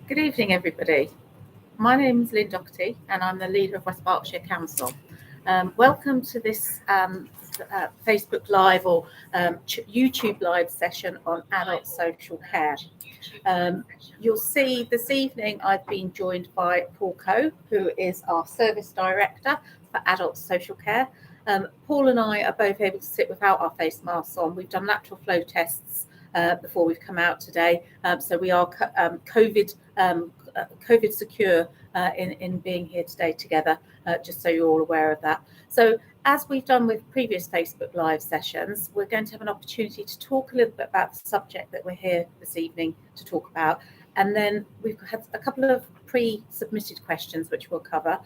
Good evening, everybody. My name is Lynne Doherty, and I'm the leader of West Berkshire Council. Welcome to this Facebook Live or YouTube Live session on adult social care. You'll see this evening I've been joined by Paul Coe, who is our Service Director for Adult Social Care. Paul and I are both able to sit without our face masks on. We've done lateral flow tests before we've come out today, so we are COVID secure in being here today together, just so you're all aware of that. So as we've done with previous Facebook Live sessions, we're going to have an opportunity to talk a little bit about the subject that we're here this evening to talk about. And then we've had a couple of pre-submitted questions which we'll cover.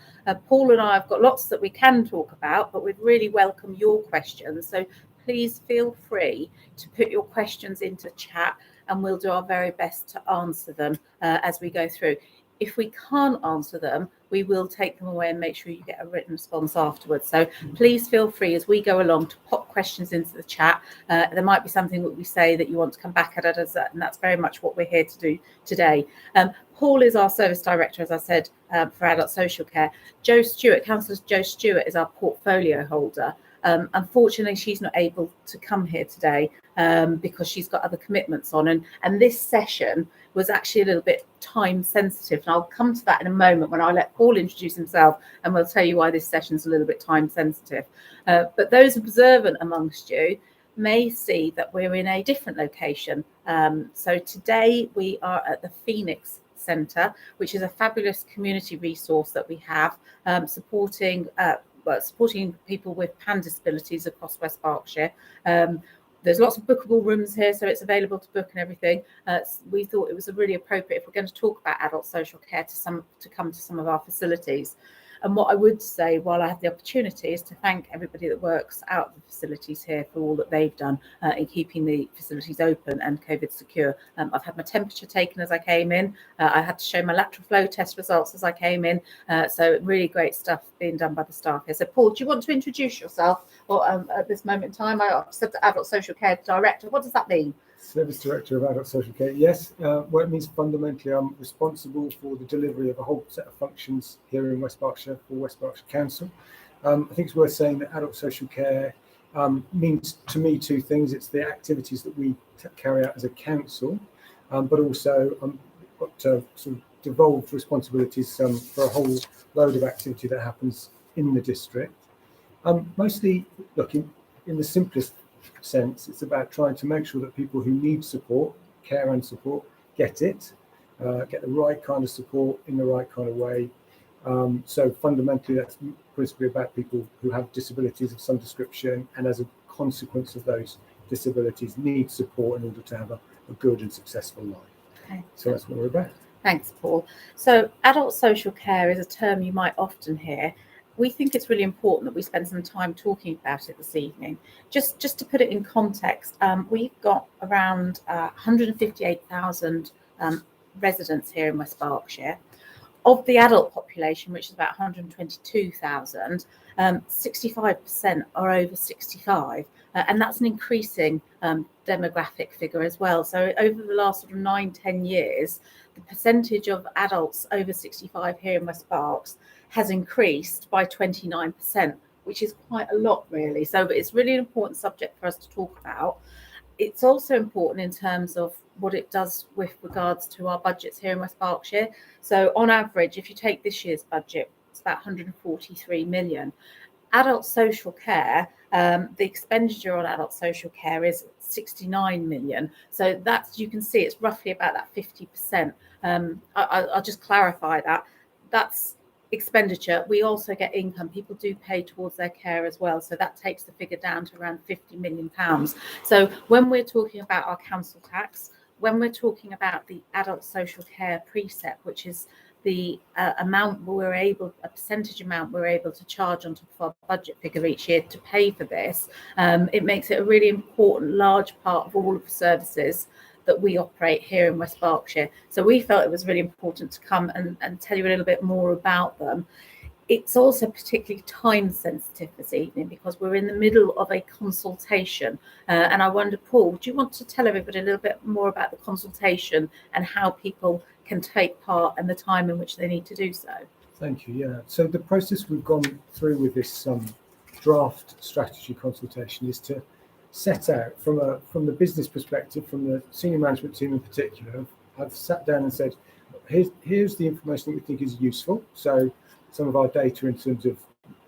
Paul and I have got lots that we can talk about, but we'd really welcome your questions. So please feel free to put your questions into chat, and we'll do our very best to answer them as we go through. If we can't answer them, we will take them away and make sure you get a written response afterwards. So please feel free as we go along to pop questions into the chat. There might be something that we say that you want to come back at us, and that's very much what we're here to do today. Paul is our Service Director, as I said, for Adult Social Care. Jo Stewart, Councillor Jo Stewart, is our portfolio holder. Unfortunately, she's not able to come here today because she's got other commitments on. And this session was actually a little bit time sensitive. And I'll come to that in a moment when I let Paul introduce himself, and we'll tell you why this session's a little bit time sensitive. But those observant amongst you may see that we're in a different location. So today we are at the Phoenix Centre, which is a fabulous community resource that we have supporting people with PAN disabilities across West Berkshire. There's lots of bookable rooms here, so it's available to book and everything. We thought it was really appropriate, if we're going to talk about adult social care, to come to some of our facilities. And what I would say, while I have the opportunity, is to thank everybody that works out of the facilities here for all that they've done in keeping the facilities open and COVID secure. I've had my temperature taken as I came in. I had to show my lateral flow test results as I came in. So really great stuff being done by the staff here. So Paul, do you want to introduce yourself? Or at this moment in time, I said the Adult Social Care Director. What does that mean? Service Director of Adult Social Care. Yes, well, it means fundamentally I'm responsible for the delivery of a whole set of functions here in West Berkshire for West Berkshire Council. I think it's worth saying that adult social care means to me two things. It's the activities that we carry out as a council, but also got sort of devolved responsibilities for a whole load of activity that happens in the district. Mostly, look, in the simplest sense, it's about trying to make sure that people who need support, care and support, get it, get the right kind of support in the right kind of way. So fundamentally, that's principally about people who have disabilities of some description, and as a consequence of those disabilities, need support in order to have a good and successful life. Okay. So that's what we're about. Thanks, Paul. So adult social care is a term you might often hear. We think it's really important that we spend some time talking about it this evening. Just to put it in context, we've got around 158,000 residents here in West Berkshire. Of the adult population, which is about 122,000, 65% are over 65, and that's an increasing demographic figure as well. So over the last sort of 9-10 years, the percentage of adults over 65 here in West Berks has increased by 29%, which is quite a lot, really. So it's really an important subject for us to talk about. It's also important in terms of what it does with regards to our budgets here in West Berkshire. So on average, if you take this year's budget, it's about 143 million. Adult social care, the expenditure on adult social care is 69 million. So that's, you can see it's roughly about that 50%. I'll just clarify that. That's expenditure. We also get income. People do pay towards their care as well, so that takes the figure down to around 50 million pounds. So when we're talking about our council tax, when we're talking about the adult social care precept, which is the a percentage amount we're able to charge on top of our budget figure each year to pay for this, it makes it a really important large part of all of the services that we operate here in West Berkshire. So we felt it was really important to come and tell you a little bit more about them. It's also particularly time sensitive this evening because we're in the middle of a consultation. And I wonder, Paul, do you want to tell everybody a little bit more about the consultation and how people can take part and the time in which they need to do so. Thank you. Yeah. So the process we've gone through with this draft strategy consultation is to set out from the business perspective, from the senior management team in particular. I've sat down and said, here's the information that we think is useful. So some of our data in terms of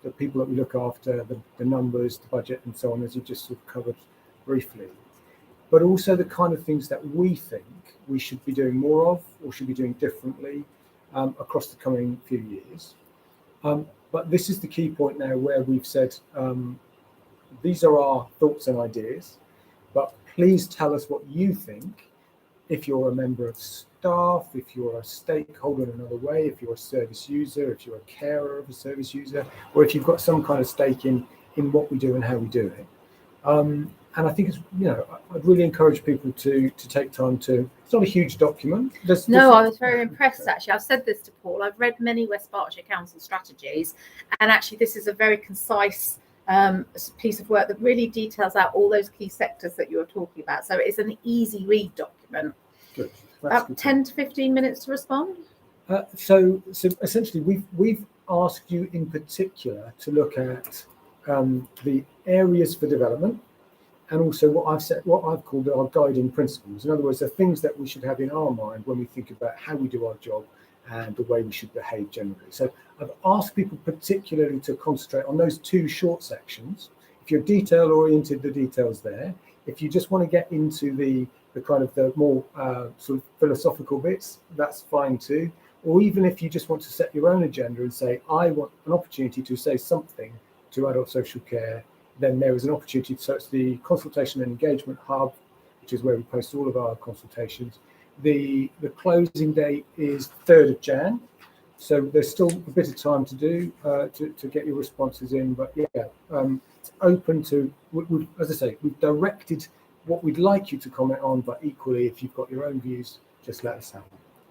the people that we look after, the numbers, the budget, and so on, as you just sort of covered briefly. But also the kind of things that we think we should be doing more of or should be doing differently across the coming few years. But this is the key point now where we've said, these are our thoughts and ideas, but please tell us what you think. If you're a member of staff, if you're a stakeholder in another way, if you're a service user, if you're a carer of a service user, or if you've got some kind of stake in what we do and how we do it. And I think it's, I'd really encourage people to take time to, it's not a huge document. I was very impressed actually. I've said this to Paul, I've read many West Berkshire Council strategies, and actually this is a very concise piece of work that really details out all those key sectors that you're talking about. So it's an easy read document. Good. About 10 to 15 minutes to respond. So essentially, we've asked you in particular to look at the areas for development, and also what I've called our guiding principles. In other words, the things that we should have in our mind when we think about how we do our job and the way we should behave generally. So I've asked people particularly to concentrate on those two short sections. If you're detail oriented, the details there. If you just want to get into the kind of the more sort of philosophical bits, that's fine too. Or even if you just want to set your own agenda and say, I want an opportunity to say something to adult social care, then there is an opportunity. So it's the Consultation and Engagement Hub, which is where we post all of our consultations. The closing date is 3rd of Jan. So there's still a bit of time to do to get your responses in. But yeah, it's open to, as I say, we've directed what we'd like you to comment on, but equally, if you've got your own views, just let us know.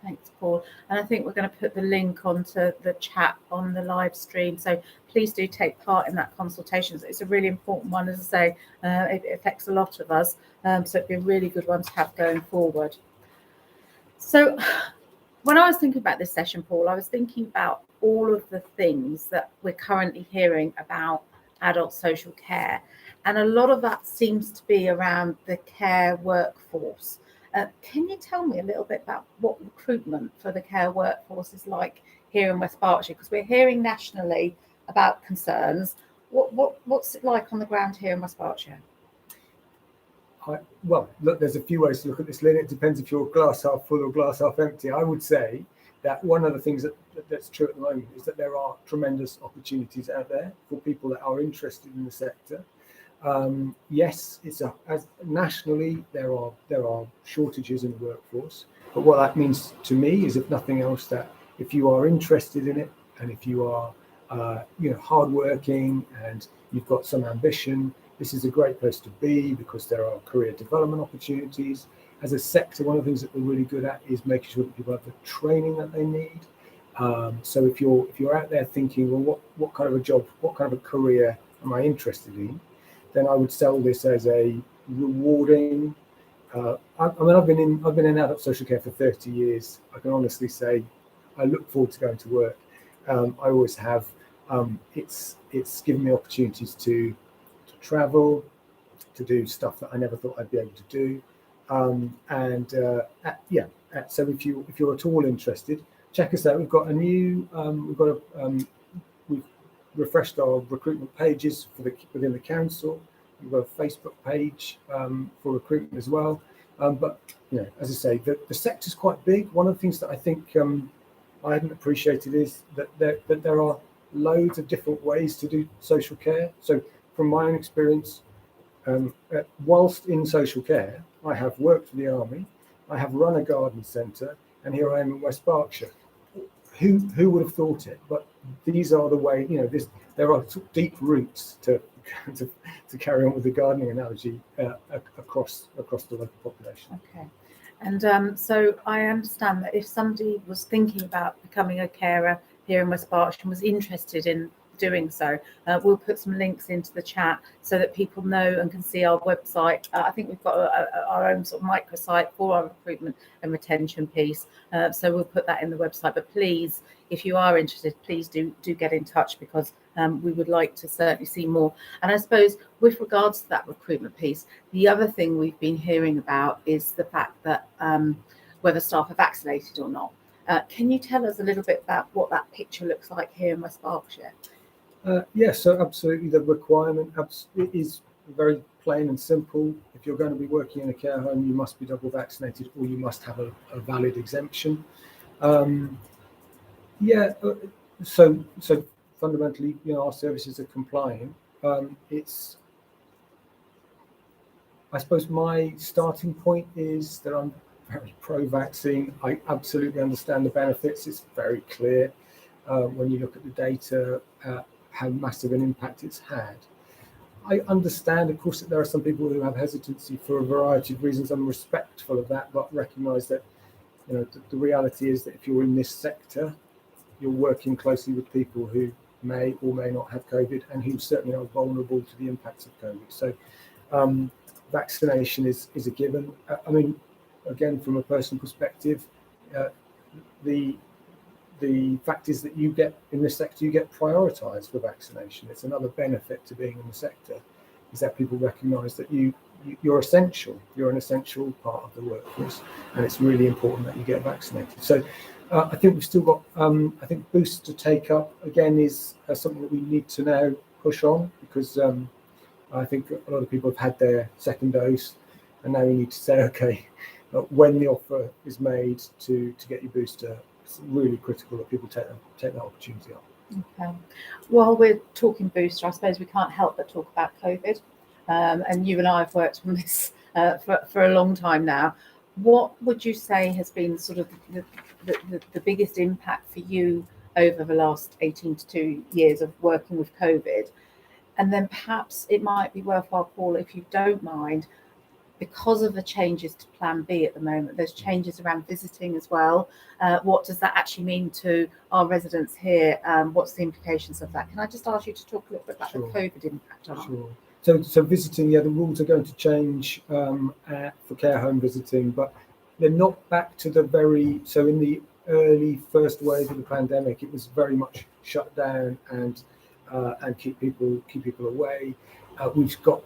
Thanks, Paul. And I think we're going to put the link onto the chat on the live stream. So please do take part in that consultation. It's a really important one, as I say, it affects a lot of us. So it'd be a really good one to have going forward. So when I was thinking about this session, Paul, I was thinking about all of the things that we're currently hearing about adult social care. And a lot of that seems to be around the care workforce. Can you tell me a little bit about what recruitment for the care workforce is like here in West Berkshire? Because we're hearing nationally about concerns. What's it like on the ground here in West Berkshire? Well, look, there's a few ways to look at this, Lynne. It depends if you're glass half full or glass half empty. I would say that one of the things that's true at the moment is that there are tremendous opportunities out there for people that are interested in the sector. Yes, as nationally there are shortages in the workforce, but what that means to me is, if nothing else, that if you are interested in it and if you are hardworking and you've got some ambition, this is a great place to be because there are career development opportunities. As a sector, one of the things that we're really good at is making sure that people have the training that they need. So if you're out there thinking, well, what kind of a job, what kind of a career am I interested in, then I would sell this as a rewarding. I've been in adult social care for 30 years. I can honestly say I look forward to going to work. I always have. It's given me opportunities to travel, to do stuff that I never thought I'd be able to do. So if you're at all interested, check us out. We've got we've refreshed our recruitment pages within the council. We've got a Facebook page for recruitment as well. But as I say, the sector's quite big. One of the things that I think I hadn't appreciated is that there are loads of different ways to do social care. So from my own experience, whilst in social care, I have worked for the army, I have run a garden centre, and here I am in West Berkshire. Who would have thought it? But these are the way, there are sort of deep roots to carry on with the gardening analogy across the local population. Okay. And so I understand that if somebody was thinking about becoming a carer here in West Berkshire and was interested in doing so. We'll put some links into the chat so that people know and can see our website. I think we've got our own sort of microsite for our recruitment and retention piece. So we'll put that in the website. But please, if you are interested, please do get in touch, because we would like to certainly see more. And I suppose with regards to that recruitment piece, the other thing we've been hearing about is the fact that whether staff are vaccinated or not. Can you tell us a little bit about what that picture looks like here in West Berkshire? Yes, so absolutely. The requirement is very plain and simple. If you're going to be working in a care home, you must be double vaccinated, or you must have a valid exemption. So fundamentally, our services are compliant. I suppose my starting point is that I'm very pro-vaccine. I absolutely understand the benefits. It's very clear when you look at the data how massive an impact it's had. I understand, of course, that there are some people who have hesitancy for a variety of reasons. I'm respectful of that, but recognise that the reality is that if you're in this sector, you're working closely with people who may or may not have COVID, and who certainly are vulnerable to the impacts of COVID. So vaccination is a given. I mean, again, from a personal perspective, the fact is that you get in this sector, you get prioritised for vaccination. It's another benefit to being in the sector, is that people recognise that you're essential. You're an essential part of the workforce, and it's really important that you get vaccinated. So I think we've still got, I think booster take up again is something that we need to now push on, because I think a lot of people have had their second dose, and now we need to say, okay, when the offer is made to get your booster, it's really critical that people take that opportunity up. Okay. While we're talking booster, I suppose we can't help but talk about COVID. And you and I have worked on this for a long time now. What would you say has been sort of the biggest impact for you over the last 18 to 2 years of working with COVID? And then perhaps it might be worthwhile, Paul, if you don't mind, because of the changes to Plan B at the moment, there's changes around visiting as well. What does that actually mean to our residents here? What's the implications of that? Can I just ask you to talk a little bit about the COVID impact on Sure. So visiting, the rules are going to change for care home visiting, but they're not back to so in the early first wave of the pandemic, it was very much shut down and keep people away. We've got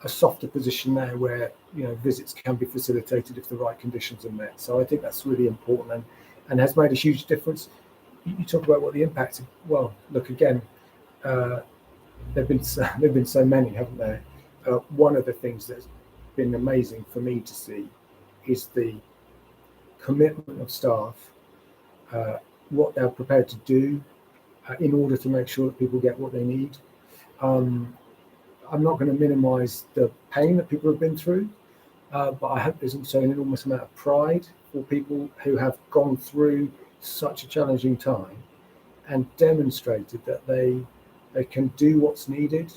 a softer position now where visits can be facilitated if the right conditions are met. So I think that's really important and has made a huge difference. You talk about what the impacts. Well, look again. There've been so many, haven't there? One of the things that's been amazing for me to see is the commitment of staff, what they're prepared to do in order to make sure that people get what they need. I'm not going to minimise the pain that people have been through, but I hope there's also an enormous amount of pride for people who have gone through such a challenging time and demonstrated that they can do what's needed.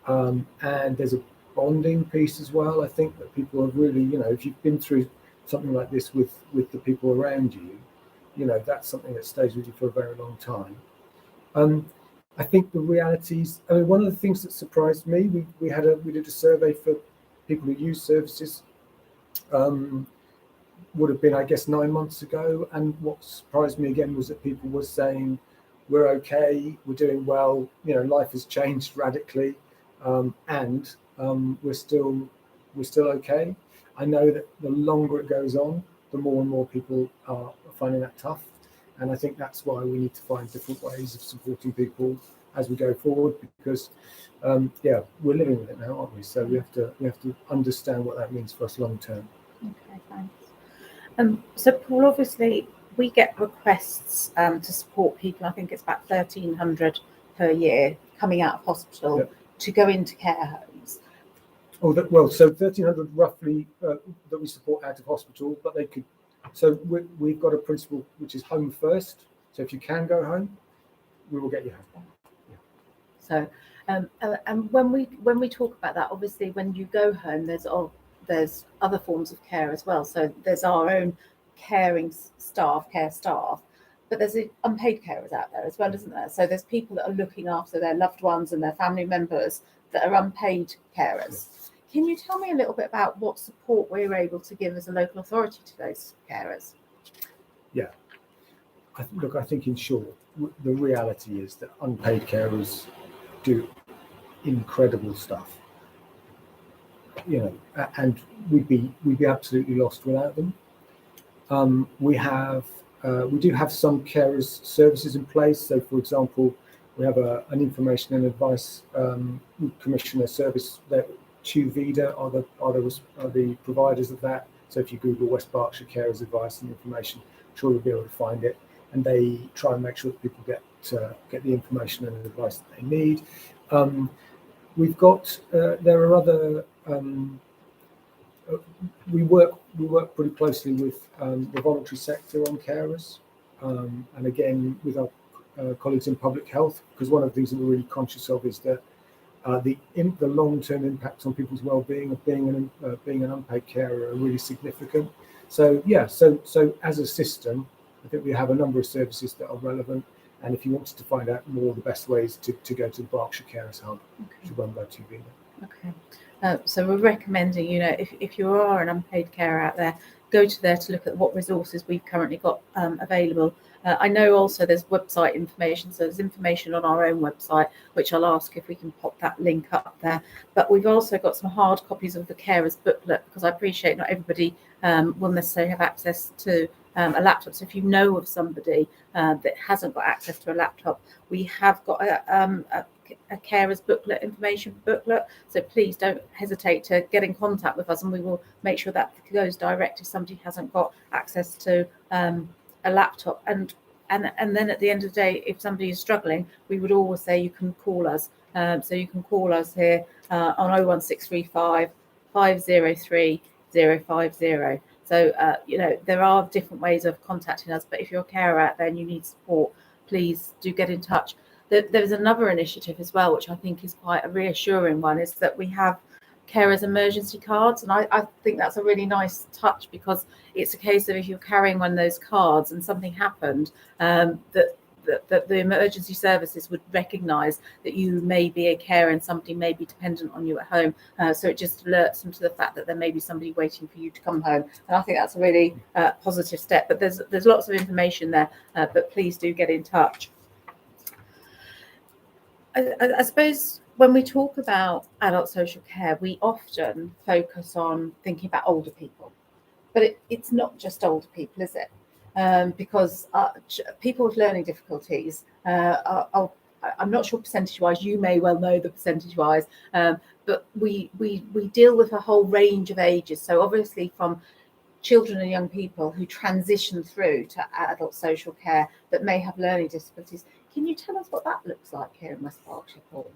And there's a bonding piece as well. I think that people have really, if you've been through something like this with the people around you, that's something that stays with you for a very long time. I think the realities, one of the things that surprised me, we did a survey for people who use services, would have been, I guess, 9 months ago. And what surprised me again was that people were saying, we're okay, we're doing well, life has changed radically, and we're still okay. I know that the longer it goes on, the more and more people are finding that tough. And I think that's why we need to find different ways of supporting people as we go forward, because we're living with it now, aren't we? So we have to understand what that means for us long term. Okay, thanks. So Paul, obviously we get requests to support people. I think it's about 1,300 per year coming out of hospital to go into care homes. So 1,300 roughly that we support out of hospital, but they could. So we've got a principle which is home first. So if you can go home, we will get you home. Yeah. So, and when we talk about that, obviously, when you go home, there's other forms of care as well. So there's our own care staff, but but there's unpaid carers out there as well, isn't there? So there's people that are looking after their loved ones and their family members that are unpaid carers. Can you tell me a little bit about what support we're able to give as a local authority to those carers? Yeah. I think in short, the reality is that unpaid carers do incredible stuff, and we'd be absolutely lost without them. We do have some carers services in place. So, for example, we have an information and advice commissioner service that Vida are the providers of that. So if you Google West Berkshire Carers Advice and Information, I'm sure you'll be able to find it. And they try and make sure that people get the information and advice that they need. We've got there are other. We work pretty closely with the voluntary sector on carers, and again with our colleagues in public health, because one of the things that we're really conscious of is that the long-term impacts on people's well-being of being an unpaid carer are really significant. So as a system, I think we have a number of services that are relevant. And if you wanted to find out more, the best way is to go to the Berkshire Carers Hub, which is run by Vida. Okay. So we're recommending, if you are an unpaid carer out there, go to there to look at what resources we've currently got available. I know also there's website information, so there's information on our own website, which I'll ask if we can pop that link up there. But we've also got some hard copies of the carers booklet, because I appreciate not everybody will necessarily have access to a laptop. So if you know of somebody that hasn't got access to a laptop, we have got a carers booklet, information booklet. So please don't hesitate to get in contact with us, and we will make sure that goes direct if somebody hasn't got access to a laptop. And then at the end of the day, if somebody is struggling, we would always say you can call us. So you can call us here on 01635 503 050. So there are different ways of contacting us, but if you're a carer out there and you need support, please do get in touch. There's another initiative as well, which I think is quite a reassuring one, is that we have carers emergency cards, and I think that's a really nice touch, because it's a case of if you're carrying one of those cards and something happened, that the emergency services would recognise that you may be a carer and somebody may be dependent on you at home. So it just alerts them to the fact that there may be somebody waiting for you to come home. And I think that's a really positive step. But there's lots of information there, but please do get in touch. I suppose when we talk about adult social care, we often focus on thinking about older people, but it's not just older people, is it? Because people with learning difficulties, I'm not sure percentage-wise, you may well know the percentage-wise, but we deal with a whole range of ages. So obviously from children and young people who transition through to adult social care that may have learning disabilities. Can you tell us what that looks like here in West Berkshire, Paul?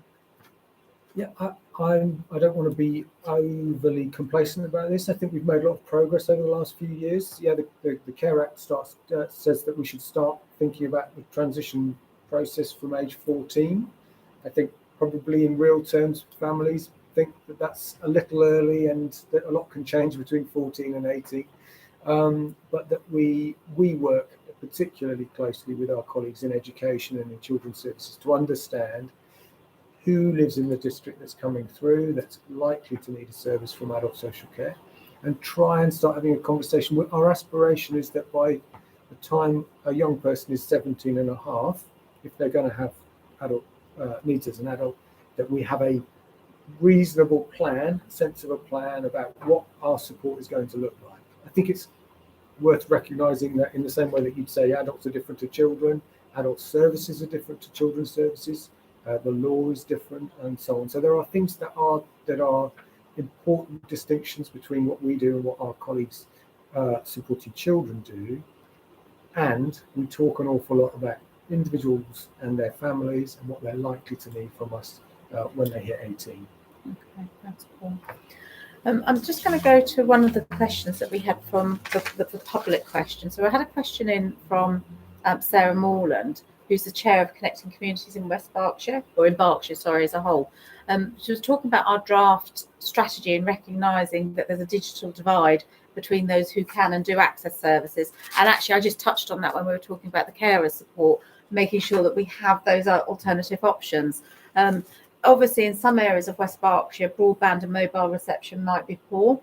Yeah, I don't want to be overly complacent about this. I think we've made a lot of progress over the last few years. Yeah, the Care Act says that we should start thinking about the transition process from age 14. I think probably in real terms, families think that that's a little early, and that a lot can change between 14 and 18. But that we work particularly closely with our colleagues in education and in children's services to understand who lives in the district that's coming through, that's likely to need a service from adult social care, and try and start having a conversation. Our aspiration is that by the time a young person is 17 and a half, if they're going to have adult needs as an adult, that we have a reasonable plan, sensible plan about what our support is going to look like. I think it's worth recognising that in the same way that you'd say adults are different to children, adult services are different to children's services, the law is different, and so on. So there are things that are important distinctions between what we do and what our colleagues supporting children do. And we talk an awful lot about individuals and their families and what they're likely to need from us when they hit 18. Okay, that's cool. I'm just going to go to one of the questions that we had from the public question. So I had a question in from Sarah Morland, who's the chair of Connecting Communities in West Berkshire, or in Berkshire, sorry, as a whole. She was talking about our draft strategy and recognising that there's a digital divide between those who can and do access services. And actually, I just touched on that when we were talking about the carer support, making sure that we have those alternative options. Obviously, in some areas of West Berkshire, broadband and mobile reception might be poor.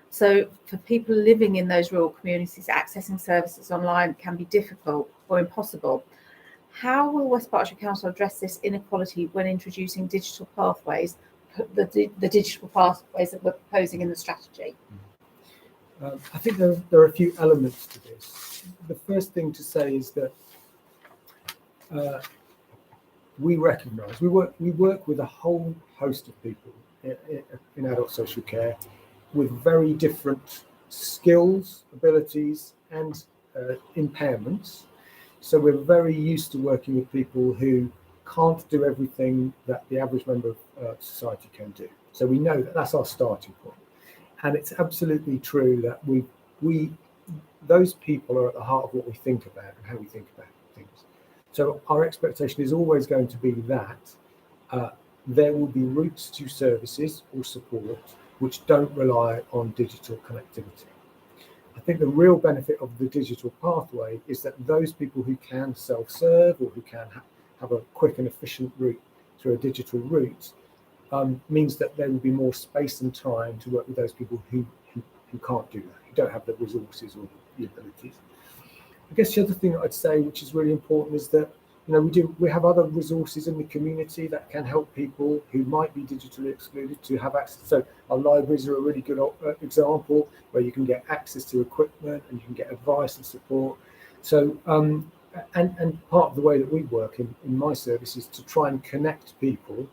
So for people living in those rural communities, accessing services online can be difficult or impossible. How will West Berkshire Council address this inequality when introducing digital pathways, the digital pathways that we're proposing in the strategy? I think there are a few elements to this. The first thing to say is that we recognise we work with a whole host of people in adult social care with very different skills, abilities, and impairments. So we're very used to working with people who can't do everything that the average member of society can do. So we know that that's our starting point. And it's absolutely true that those people are at the heart of what we think about and how we think about things. So our expectation is always going to be that there will be routes to services or support which don't rely on digital connectivity. I think the real benefit of the digital pathway is that those people who can self-serve or who can have a quick and efficient route through a digital route means that there will be more space and time to work with those people who can't do that, who don't have the resources or the abilities. I guess the other thing that I'd say, which is really important, is that we have other resources in the community that can help people who might be digitally excluded to have access. So our libraries are a really good example where you can get access to equipment and you can get advice and support. So and part of the way that we work in my service is to try and connect people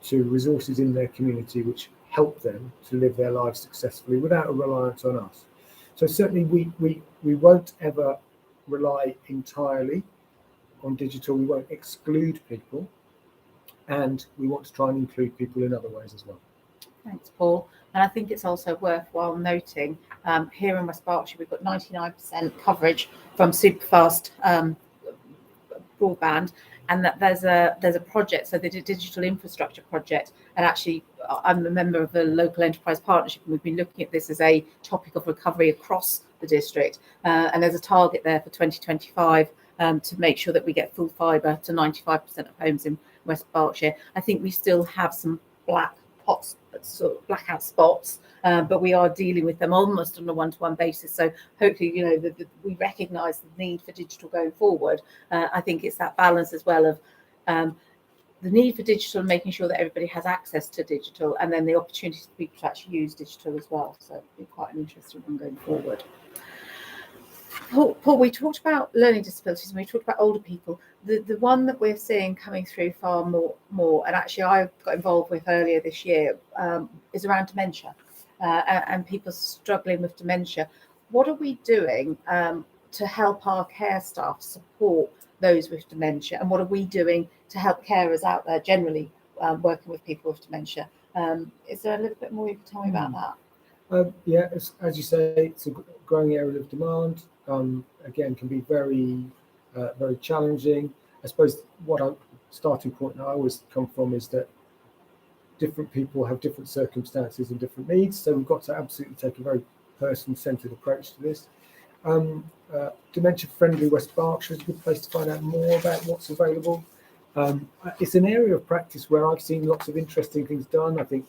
to resources in their community which help them to live their lives successfully without a reliance on us. So certainly we won't ever rely entirely on digital. We won't exclude people, and we want to try and include people in other ways as well. Thanks, Paul. And I think it's also worthwhile noting here in West Berkshire, we've got 99% coverage from superfast broadband, and that there's a project, so they did a digital infrastructure project, and actually I'm a member of the local enterprise partnership, and we've been looking at this as a topic of recovery across the district, and there's a target there for 2025 to make sure that we get full fibre to 95% of homes in West Berkshire. I think we still have some blackout spots, but we are dealing with them almost on a one-to-one basis. So hopefully, we recognise the need for digital going forward. I think it's that balance as well of the need for digital and making sure that everybody has access to digital, and then the opportunity for people to actually use digital as well. So it'll be quite an interesting one going forward. Paul, we talked about learning disabilities and we talked about older people. The one that we're seeing coming through far more, and actually I got involved with earlier this year, is around dementia and people struggling with dementia. What are we doing to help our care staff support those with dementia, and what are we doing to help carers out there generally working with people with dementia? Is there a little bit more you can tell me about that? Yeah, as you say, it's a growing area of demand. Again, can be very challenging. I suppose starting point I always come from is that different people have different circumstances and different needs, so we've got to absolutely take a very person-centred approach to this. Dementia Friendly West Berkshire is a good place to find out more about what's available. It's an area of practice where I've seen lots of interesting things done. I think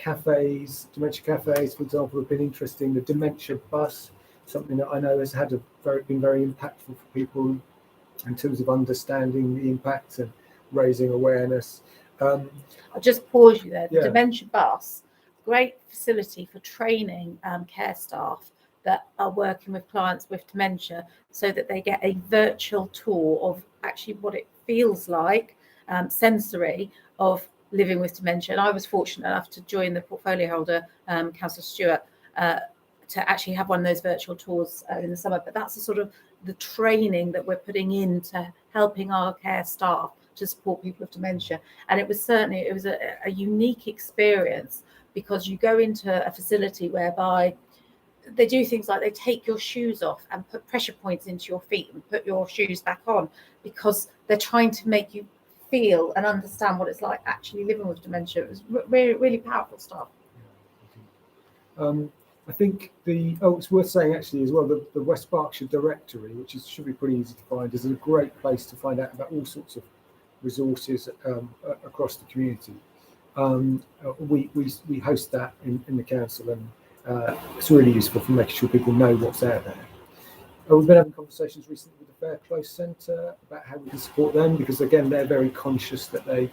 dementia cafes, for example, have been interesting. The Dementia Bus, something that I know has been very impactful for people in terms of understanding the impacts and raising awareness. I'll just pause you there. The Yeah. Dementia Bus, great facility for training care staff that are working with clients with dementia, so that they get a virtual tour of actually what it feels like, sensory, of living with dementia. And I was fortunate enough to join the portfolio holder, Councillor Stewart, to actually have one of those virtual tours in the summer. But that's the sort of the training that we're putting into helping our care staff to support people with dementia. And it was a unique experience, because you go into a facility whereby they do things like they take your shoes off and put pressure points into your feet and put your shoes back on, because they're trying to make you feel and understand what it's like actually living with dementia. It was really, really powerful stuff. I think it's worth saying actually as well, the West Berkshire directory, which should be pretty easy to find, is a great place to find out about all sorts of resources across the community. We host that in the council, and it's really useful for making sure people know what's out there. We've been having conversations recently with the Fair Close Centre about how we can support them, because again they're very conscious that they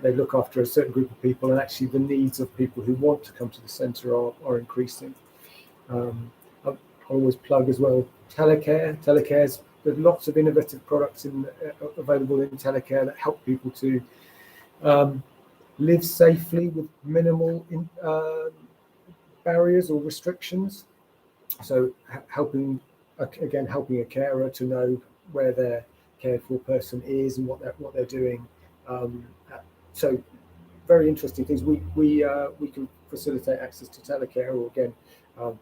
look after a certain group of people, and actually the needs of people who want to come to the centre are increasing. I always plug as well telecare. There's lots of innovative products available in telecare that help people to live safely with minimal barriers or restrictions. So helping a carer to know where their cared for person is and what they're doing. So very interesting things. We can facilitate access to telecare, or again,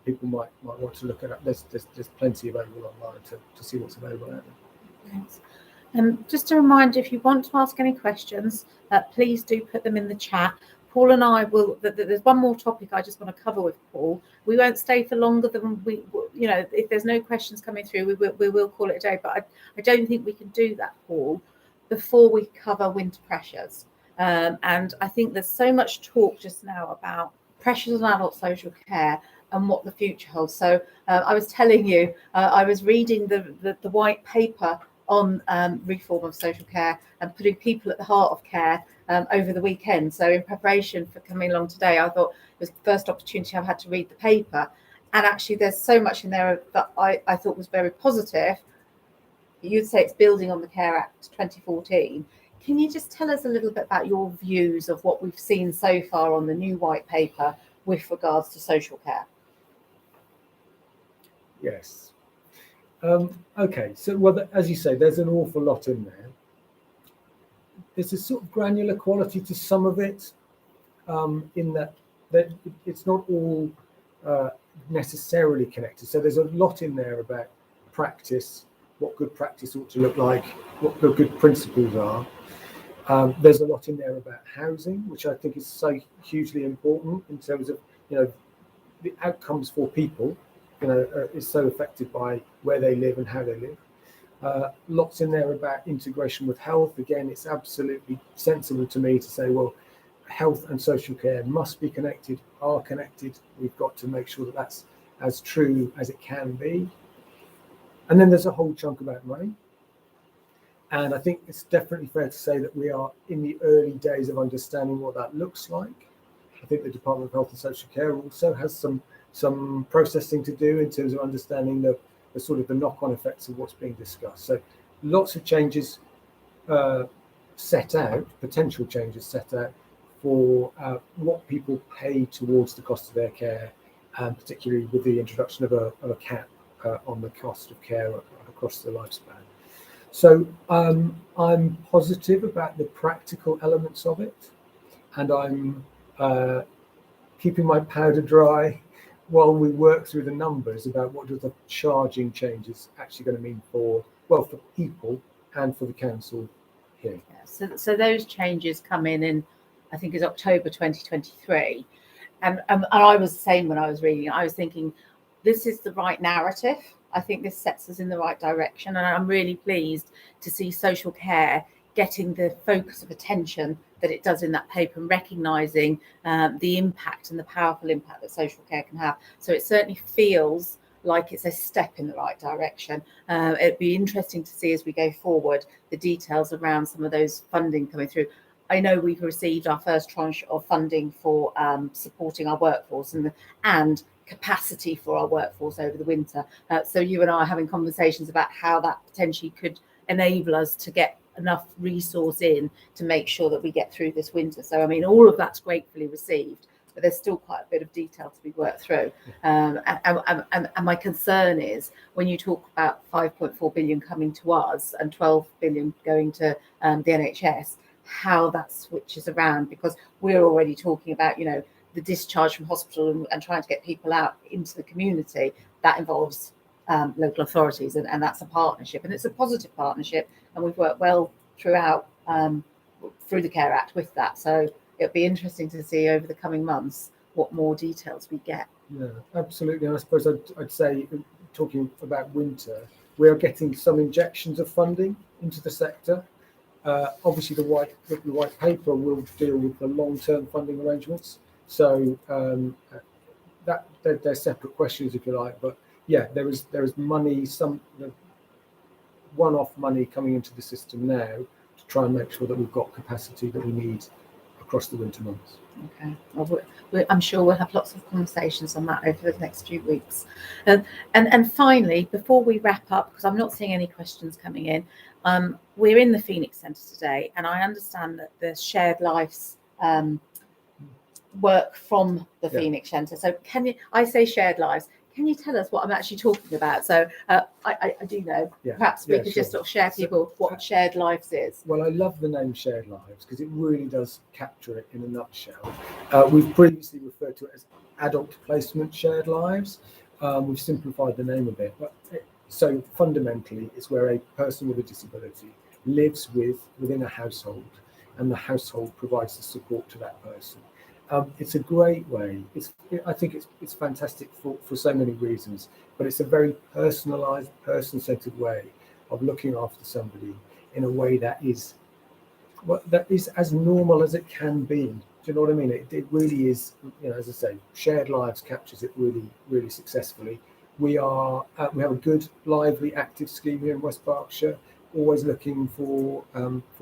people might want to look at it. There's plenty available online to see what's available out there. Thanks. Just a reminder, if you want to ask any questions, please do put them in the chat. Paul and I will. There's one more topic I just want to cover with Paul. We won't stay for longer than if there's no questions coming through, we will call it a day. But I don't think we can do that, Paul, before we cover winter pressures. And I think there's so much talk just now about pressures on adult social care and what the future holds. So I was telling you, I was reading the white paper on reform of social care and putting people at the heart of care over the weekend. So in preparation for coming along today, I thought it was the first opportunity I've had to read the paper. And actually there's so much in there that I thought was very positive. You'd say it's building on the Care Act 2014. Can you just tell us a little bit about your views of what we've seen so far on the new white paper with regards to social care? Yes. Okay. So, as you say, there's an awful lot in there. There's a sort of granular quality to some of it, in that it's not all necessarily connected. So there's a lot in there about practice, what good practice ought to look like, what the good principles are. There's a lot in there about housing, which I think is so hugely important in terms of, the outcomes for people, is so affected by where they live and how they live. Lots in there about integration with health. Again, it's absolutely sensible to me to say, well, health and social care must be connected, are connected. We've got to make sure that that's as true as it can be. And then there's a whole chunk about money. And I think it's definitely fair to say that we are in the early days of understanding what that looks like. I think the Department of Health and Social Care also has some processing to do in terms of understanding the sort of the knock-on effects of what's being discussed. So lots of changes potential changes set out for what people pay towards the cost of their care, and particularly with the introduction of a cap on the cost of care across the lifespan. So I'm positive about the practical elements of it, and I'm keeping my powder dry while we work through the numbers about what do the charging changes actually going to mean for people and for the council here. Yeah, so those changes come in I think it's October 2023, and I was the same when I was reading it. I was thinking, this is the right narrative. I think this sets us in the right direction, and I'm really pleased to see social care getting the focus of attention that it does in that paper, and recognising the impact and the powerful impact that social care can have. So it certainly feels like it's a step in the right direction. It'd be interesting to see as we go forward the details around some of those funding coming through. I know we've received our first tranche of funding for supporting our workforce and capacity for our workforce over the winter. So you and I are having conversations about how that potentially could enable us to get enough resource in to make sure that we get through this winter. So, I mean, all of that's gratefully received, but there's still quite a bit of detail to be worked through. And my concern is when you talk about 5.4 billion coming to us and 12 billion going to the NHS, how that switches around, because we're already talking about, the discharge from hospital and trying to get people out into the community. That involves local authorities, and that's a partnership, and it's a positive partnership, and we've worked well throughout through the Care Act with that. So it'll be interesting to see over the coming months what more details we get. Yeah, absolutely. And I suppose I'd say, talking about winter, we are getting some injections of funding into the sector. Obviously, the white paper will deal with the long-term funding arrangements. So that they're separate questions, if you like. But yeah, there is money, some one-off money coming into the system now to try and make sure that we've got capacity that we need across the winter months. Okay, well, I'm sure we'll have lots of conversations on that over the next few weeks. And finally, before we wrap up, because I'm not seeing any questions coming in, we're in the Phoenix Centre today, and I understand that the Shared Lives work from the Phoenix Centre. So I say Shared Lives, can you tell us what I'm actually talking about? So I do know. Perhaps we could just sort of share people what Shared Lives is. Well, I love the name Shared Lives because it really does capture it in a nutshell. We've previously referred to it as Adult Placement Shared Lives. We've simplified the name a bit, but so fundamentally, it's where a person with a disability lives within a household, and the household provides the support to that person. It's a great way. I think it's fantastic for so many reasons, but it's a very personalised, person-centred way of looking after somebody in a way that is as normal as it can be. Do you know what I mean? It really is. As I say, Shared Lives captures it really, really successfully. We have a good, lively, active scheme here in West Berkshire. Always looking for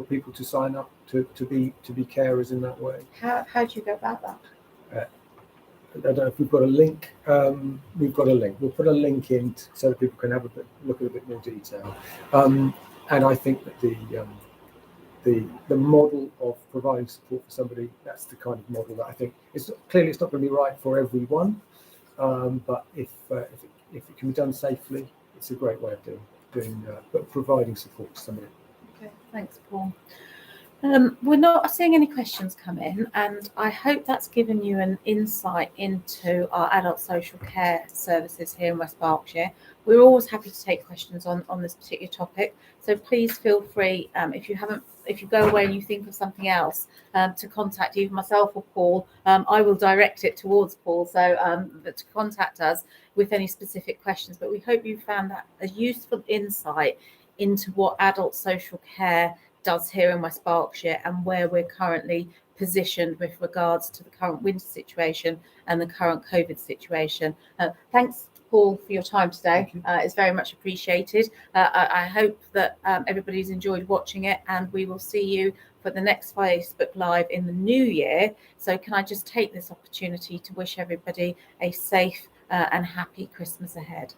people to sign up to be carers in that way. How do you go about that? I don't know if we've got a link. We've got a link. We'll put a link in so that people can have look at a bit more detail. And I think that the model of providing support for somebody, that's the kind of model that I think it's not going to be right for everyone. But if it can be done safely, it's a great way of but providing support to somebody. Okay, thanks, Paul. We're not seeing any questions come in, and I hope that's given you an insight into our adult social care services here in West Berkshire. We're always happy to take questions on this particular topic, so please feel free, if you go away and you think of something else, to contact either myself or Paul. I will direct it towards Paul, so to contact us with any specific questions. But we hope you found that a useful insight into what adult social care does here in West Berkshire and where we're currently positioned with regards to the current winter situation and the current COVID situation. Thanks, Paul, for your time today. It's very much appreciated. I hope that everybody's enjoyed watching it, and we will see you for the next Facebook Live in the new year. So can I just take this opportunity to wish everybody a safe and happy Christmas ahead.